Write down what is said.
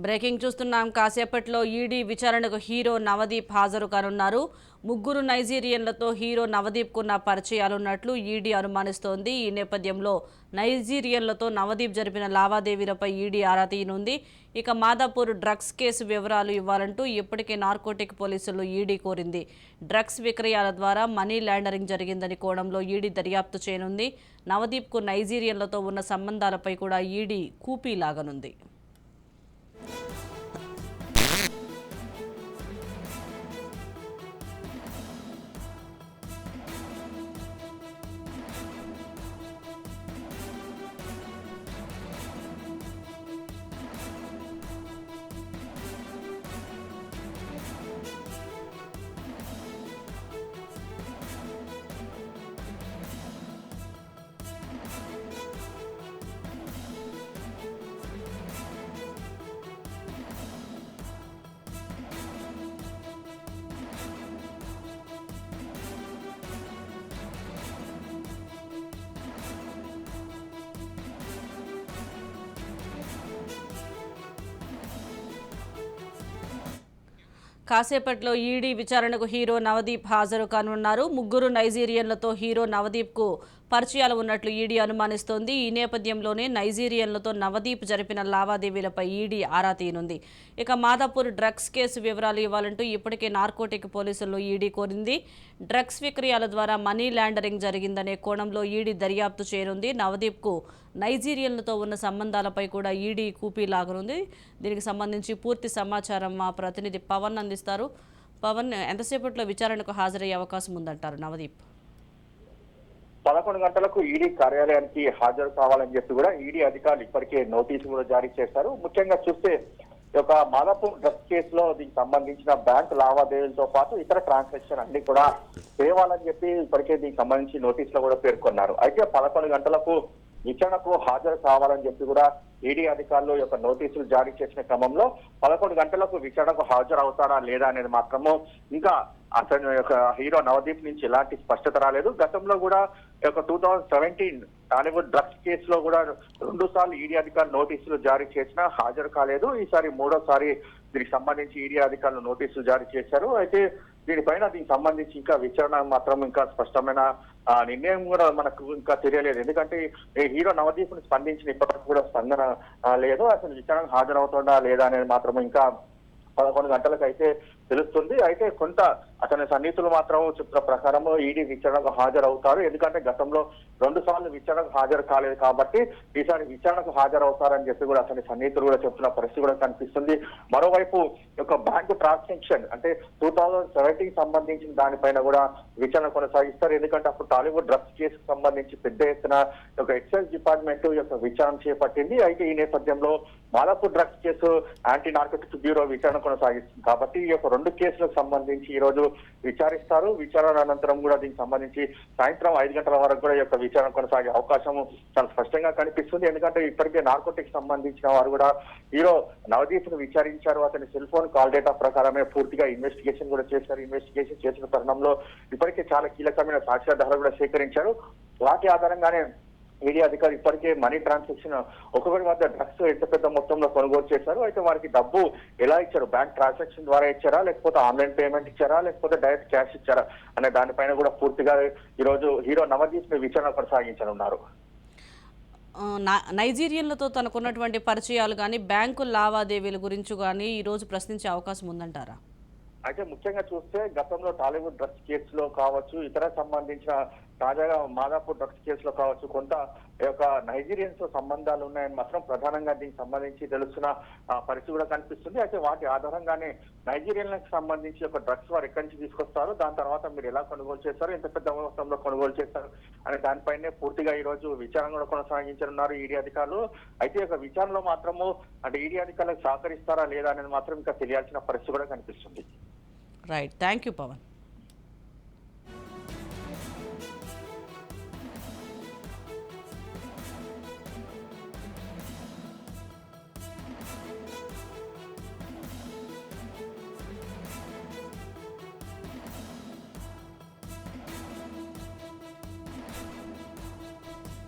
Breaking చూస్తున్నాం. కాసేపట్లో ED విచారణకు హీరో నవదీప్ హాజరు కానున్నారు. ముగ్గురు నైజీరియన్లతో హీరో నవదీప్కున్న పరిచయాలున్నట్లు ఈడీ అనుమానిస్తోంది. ఈ నేపథ్యంలో నైజీరియన్లతో నవదీప్ జరిపిన లావాదేవీలపై ఈడీ ఆరా తీయనుంది. ఇక మాదాపూర్ డ్రగ్స్ కేసు వివరాలు ఇవ్వాలంటూ ఇప్పటికే నార్కోటిక్ పోలీసులు ఈడీ కోరింది. డ్రగ్స్ విక్రయాల ద్వారా మనీ లాండరింగ్ జరిగిందని కోణంలో ఈడీ దర్యాప్తు చేయనుంది. నవదీప్కు నైజీరియన్లతో ఉన్న సంబంధాలపై కూడా ఈడీ కూపీ లాగనుంది. కాసేపట్లో ఈడీ విచారణకు హీరో నవదీప్ హాజరు కానున్నారు. ముగ్గురు నైజీరియన్లతో హీరో నవదీప్కు పరిచయాలు ఉన్నట్లు ఈడీ అనుమానిస్తోంది. ఈ నేపథ్యంలోనే నైజీరియన్లతో నవదీప్ జరిపిన లావాదేవీలపై ఈడీ ఆరా తీయనుంది. ఇక మాదాపూర్ డ్రగ్స్ కేసు వివరాలు ఇవ్వాలంటూ ఇప్పటికే నార్కోటిక్ పోలీసులను ఈడీ కోరింది. డ్రగ్స్ విక్రయాల ద్వారా మనీ లాండరింగ్ జరిగిందనే కోణంలో ఈడీ దర్యాప్తు చేయనుంది. నవదీప్కు నైజీరియన్లతో ఉన్న సంబంధాలపై కూడా ఈడీ కూపీ లాగనుంది. దీనికి సంబంధించి పూర్తి సమాచారం మా ప్రతినిధి పవన్ అందిస్తారు. పవన్, ఎంతసేపట్లో విచారణకు హాజరయ్యే అవకాశం ఉందంటారు నవదీప్? 11 గంటలకు ఈడీ కార్యాలయానికి హాజరు కావాలని చెప్పి కూడా ఈడీ అధికారులు ఇప్పటికే నోటీసులు కూడా జారీ చేశారు. ముఖ్యంగా చూస్తే ఒక మాదాపూర్ డ్రగ్స్ కేసులో దీనికి సంబంధించిన బ్యాంకు లావాదేవీలతో పాటు ఇతర ట్రాన్సాక్షన్ అన్ని కూడా తేవాలని చెప్పి ఇప్పటికే దీనికి సంబంధించి నోటీసులో కూడా పేర్కొన్నారు. అయితే 11 గంటలకు విచారణకు హాజరు కావాలని చెప్పి కూడా ఈడీ అధికారులు యొక్క నోటీసులు జారీ చేసిన క్రమంలో 11 గంటలకు విచారణకు హాజరు అవుతారా లేదా అనేది మాత్రము ఇంకా అతని యొక్క హీరో నవదీప్ నుంచి ఎలాంటి స్పష్టత రాలేదు. గతంలో కూడా 2017 టాలీవుడ్ డ్రగ్స్ కేసులో కూడా 2 సార్లు ఈడీ అధికారులు నోటీసులు జారీ చేసినా హాజరు కాలేదు. ఈసారి 3వ దీనికి సంబంధించి ఈడీ అధికారులు నోటీసులు జారీ చేశారు. అయితే దీనికి సంబంధించి ఇంకా విచారణ మాత్రం ఇంకా స్పష్టమైన నిర్ణయం కూడా మనకు ఇంకా తెలియలేదు. ఎందుకంటే హీరో నవదీప్ ను స్పందించిన ఇప్పటికీ కూడా స్పందన లేదు. అసలు విచారణకు హాజరవుతుందా లేదా అనేది మాత్రం ఇంకా 11 గంటలకు అయితే తెలుస్తుంది. అయితే కొంత అతని సన్నిహితులు మాత్రం చెప్తున్న ప్రకారం ఈడీ విచారణకు హాజరవుతారు. ఎందుకంటే గతంలో 2 సార్లు విచారణకు హాజరు కాలేదు కాబట్టి ఈసారి విచారణకు హాజరవుతారని చెప్పి కూడా అతని సన్నిహితులు కూడా చెప్తున్న పరిస్థితి కూడా కనిపిస్తుంది. మరోవైపు ఒక బ్యాంకు ట్రాన్సాక్షన్ అంటే 2017 సంబంధించిన దానిపైన కూడా విచారణ కొనసాగిస్తారు. ఎందుకంటే అప్పుడు టాలీవుడ్ డ్రగ్స్ కేసుకు సంబంధించి పెద్ద ఎత్తున ఒక ఎక్సైజ్ డిపార్ట్మెంట్ యొక్క విచారణ చేపట్టింది. అయితే ఈ నేపథ్యంలో Madhapur drugs case anti narcotics bureau విచారణ కొనసాగిస్తుంది కాబట్టి ఈ యొక్క 2 కేసులకు సంబంధించి ఈ రోజు విచారిస్తారు. విచారణ అనంతరం కూడా దీనికి సంబంధించి సాయంత్రం 5 గంటల వరకు కూడా ఈ యొక్క విచారణ కొనసాగే అవకాశం చాలా స్పష్టంగా కనిపిస్తుంది. ఎందుకంటే ఇప్పటికే నార్కోటిక్స్ సంబంధించిన వారు కూడా హీరో నవదీప్ ను విచారించారు. అతని సెల్ ఫోన్ కాల్ డేటా ప్రకారమే పూర్తిగా ఇన్వెస్టిగేషన్ కూడా చేశారు. ఇన్వెస్టిగేషన్ చేసిన తరుణంలో ఇప్పటికే చాలా కీలకమైన సాక్ష్యాధారాలు కూడా సేకరించారు. వాటి ఆధారంగానే ఈడీ అధికారులు ఇప్పటికే మనీ ట్రాన్సాక్షన్ ఒకరి వద్ద డ్రగ్స్ ఎంత పెద్ద మొత్తంలో కొనుగోలు చేశారు. అయితే వారికి డబ్బు ఎలా ఇచ్చారు, బ్యాంక్ ట్రాన్సాక్షన్ ద్వారా ఇచ్చారా, లేకపోతే ఆన్లైన్ పేమెంట్ ఇచ్చారా, లేకపోతే డైరెక్ట్ క్యాష్ ఇచ్చారా అనే దానిపైన కూడా పూర్తిగా ఈ రోజు హీరో నవదీప్ ని విచారణ కొనసాగించనున్నారు. నైజీరియన్లతో తనకున్నటువంటి పరిచయాలు కానీ బ్యాంకు లావాదేవీల గురించి కానీ ఈరోజు ప్రశ్నించే అవకాశం ఉందంటారా? అయితే ముఖ్యంగా చూస్తే గతంలో టాలీవుడ్ డ్రగ్స్ కేసులో కావచ్చు, ఇతర సంబంధించిన తాజాగా మాదాపూర్ డ్రగ్స్ కేసులో కావచ్చు కొంత నైజీరియన్స్ తో సంబంధాలు ఉన్నాయని మాత్రం ప్రధానంగా దీనికి సంబంధించి తెలుస్తున్న పరిస్థితి కూడా కనిపిస్తుంది. అయితే వాటి ఆధారంగానే నైజీరియన్లకు సంబంధించి ఒక డ్రగ్స్ వారు ఎక్కడి నుంచి తీసుకొస్తారు, దాని తర్వాత మీరు ఎలా కొనుగోలు చేస్తారు, ఎంత పెద్ద మొత్తంలో కొనుగోలు చేస్తారు అనే దానిపైనే పూర్తిగా ఈ రోజు విచారణ కూడా కొనసాగించనున్నారు ఈడీ అధికారులు. అయితే ఒక విచారణలో మాత్రము అంటే ఈడీ అధికారులకు సహకరిస్తారా లేదా అనేది మాత్రం ఇంకా తెలియాల్సిన పరిస్థితి కూడా కనిపిస్తుంది. Right, thank you Pawan.